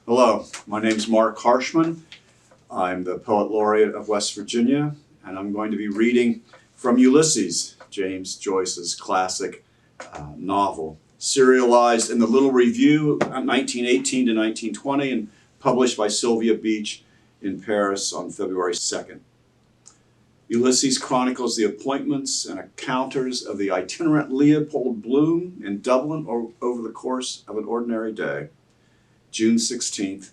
Hello, my name is Marc Harshman. I'm the Poet Laureate of West Virginia, and I'm going to be reading from Ulysses, James Joyce's classic novel, serialized in the Little Review, 1918 to 1920, and published by Sylvia Beach in Paris on February 2nd. Ulysses chronicles the appointments and encounters of the itinerant Leopold Bloom in Dublin over the course of an ordinary day. June 16th,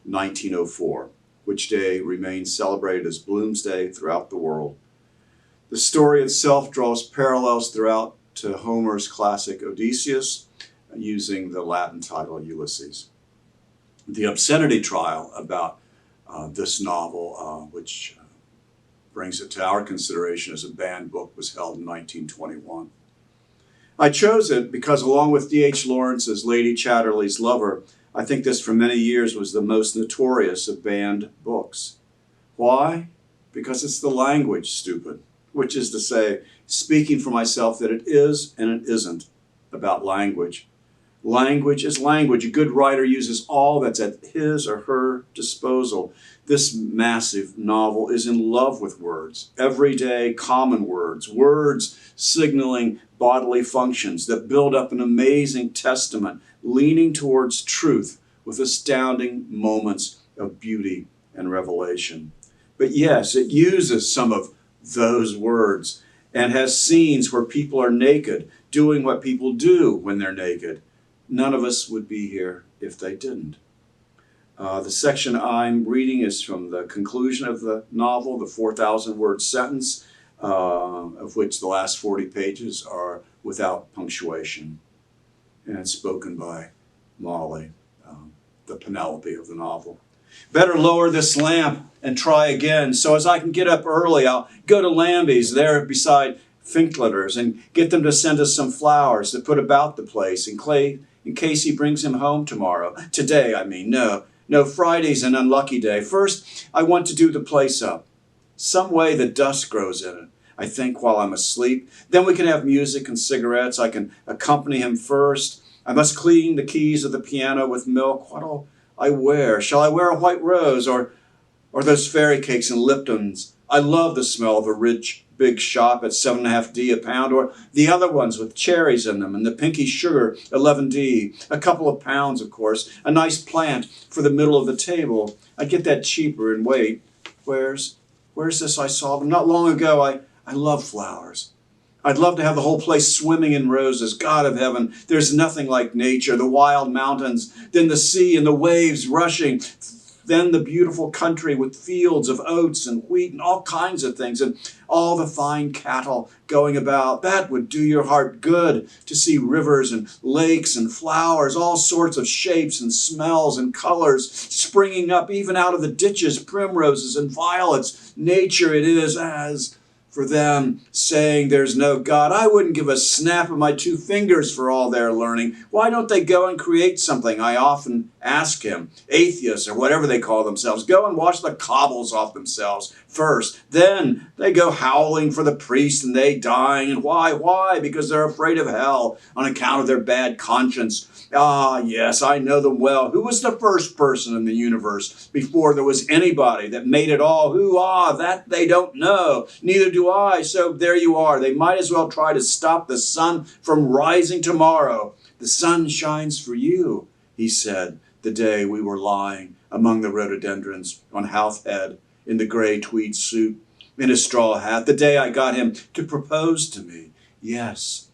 1904, which day remains celebrated as Bloom's Day throughout the world. The story itself draws parallels throughout to Homer's classic Odysseus, using the Latin title Ulysses. The obscenity trial about this novel, which brings it to our consideration as a banned book, was held in 1921. I chose it because, along with D.H. Lawrence's Lady Chatterley's Lover, I think this for many years was the most notorious of banned books. Why? Because it's the language, stupid. Which is to say, speaking for myself, that it is and it isn't about language. Language is language. A good writer uses all that's at his or her disposal. This massive novel is in love with words, everyday common words, words signaling bodily functions that build up an amazing testament, leaning towards truth with astounding moments of beauty and revelation. But yes, it uses some of those words and has scenes where people are naked, doing what people do when they're naked. None of us would be here if they didn't. The section I'm reading is from the conclusion of the novel, the 4,000-word sentence, of which the last 40 pages are without punctuation. And it's spoken by Molly, the Penelope of the novel. Better lower this lamp and try again. So as I can get up early, I'll go to Lambie's there beside Finkletter's and get them to send us some flowers to put about the place in case he brings him home tomorrow. Today, I mean. No, Friday's an unlucky day. First, I want to do the place up. Some way the dust grows in it, I think, while I'm asleep. Then we can have music and cigarettes. I can accompany him first. I must clean the keys of the piano with milk. What'll I wear? Shall I wear a white rose or those fairy cakes and Liptons? I love the smell of a rich, big shop at 7.5D a pound, or the other ones with cherries in them, and the pinky sugar, 11D, a couple of pounds, of course, a nice plant for the middle of the table. I'd get that cheaper and wait. Where's this I saw them? Not long ago, I love flowers. I'd love to have the whole place swimming in roses. God of heaven, there's nothing like nature, the wild mountains, then the sea and the waves rushing, then the beautiful country with fields of oats and wheat and all kinds of things, and all the fine cattle going about. That would do your heart good, to see rivers and lakes and flowers, all sorts of shapes and smells and colors springing up even out of the ditches, primroses and violets. Nature it is, as for them saying there's no God. I wouldn't give a snap of my 2 fingers for all their learning. Why don't they go and create something? I often ask him. Atheists, or whatever they call themselves, go and wash the cobbles off themselves first. Then they go howling for the priest and they dying. And why? Because they're afraid of hell on account of their bad conscience. Ah, yes, I know them well. Who was the first person in the universe before there was anybody that made it all? Who? Ah, that they don't know. Neither do I. So there you are. They might as well try to stop the sun from rising tomorrow. The sun shines for you, he said, the day we were lying among the rhododendrons on Howth Head in the gray tweed suit, in a straw hat, the day I got him to propose to me. Yes.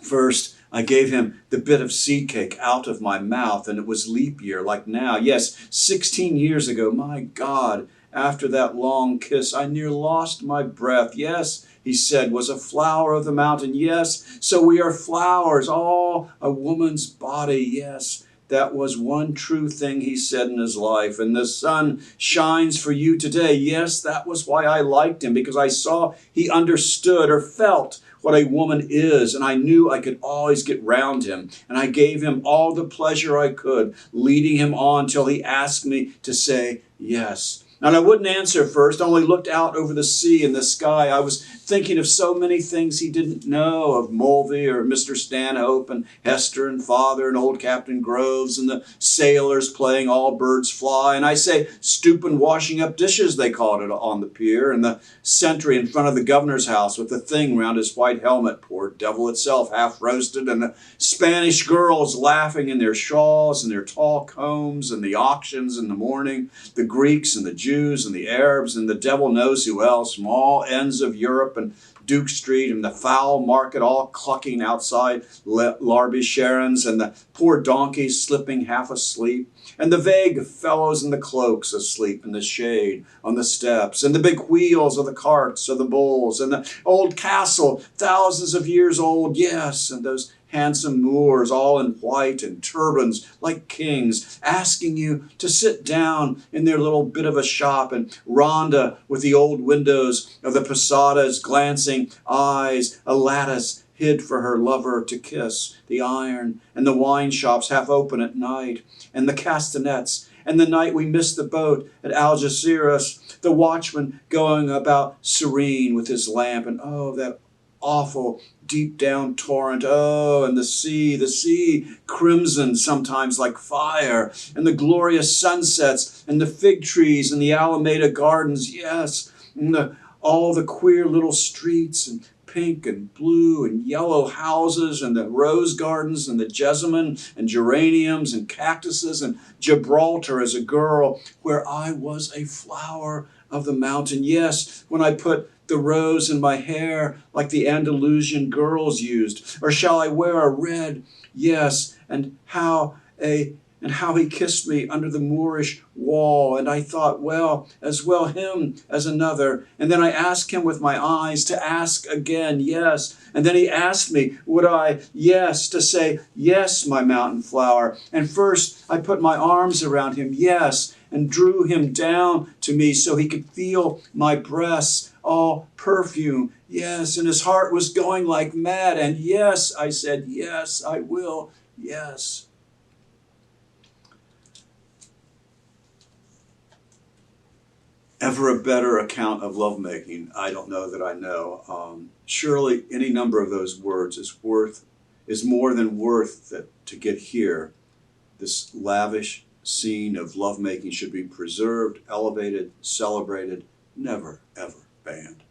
First, I gave him the bit of seed cake out of my mouth, and it was leap year like now. Yes, 16 years ago. My God, after that long kiss, I near lost my breath. Yes, he said, was a flower of the mountain. Yes, so we are flowers, all a woman's body. Yes, that was one true thing he said in his life. And the sun shines for you today. Yes, that was why I liked him, because I saw he understood or felt what a woman is, and I knew I could always get round him, and I gave him all the pleasure I could, leading him on till he asked me to say yes. And I wouldn't answer first, only looked out over the sea and the sky. I was thinking of so many things he didn't know, of Mulvey or Mr. Stanhope and Hester and Father and old Captain Groves and the sailors playing All Birds Fly. And I say, stooping, washing up dishes, they called it on the pier, and the sentry in front of the governor's house with the thing round his white helmet, poor devil itself, half roasted, and the Spanish girls laughing in their shawls and their tall combs, and the auctions in the morning, the Greeks and the Jews and the Arabs and the devil knows who else from all ends of Europe and Duke Street and the fowl market all clucking outside Larby Sharon's, and the poor donkeys slipping half asleep, and the vague fellows in the cloaks asleep in the shade on the steps, and the big wheels of the carts of the bulls, and the old castle thousands of years old, yes, and those handsome Moors, all in white and turbans like kings, asking you to sit down in their little bit of a shop, and Rhonda with the old windows of the posadas, glancing eyes, a lattice hid for her lover to kiss, the iron, and the wine shops half open at night, and the castanets, and the night we missed the boat at Algeciras, the watchman going about serene with his lamp, and oh, that awful deep down torrent, oh, and the sea crimson sometimes like fire, and the glorious sunsets, and the fig trees, and the Alameda gardens, yes, and all the queer little streets, and pink and blue and yellow houses, and the rose gardens, and the jessamine, and geraniums, and cactuses, and Gibraltar as a girl, where I was a flower of the mountain, yes, when I put the rose in my hair like the Andalusian girls used, or shall I wear a red? Yes, and how he kissed me under the Moorish wall, and I thought, well him as another, and then I asked him with my eyes to ask again, yes, and then he asked me, would I, yes, to say, yes, my mountain flower, and first I put my arms around him, yes, and drew him down to me so he could feel my breasts, all perfume, yes, and his heart was going like mad, and yes, I said, yes, I will, yes. Ever a better account of lovemaking? I don't know that I know. Surely any number of those words is more than worth that to get here. This lavish scene of lovemaking should be preserved, elevated, celebrated, never, ever banned.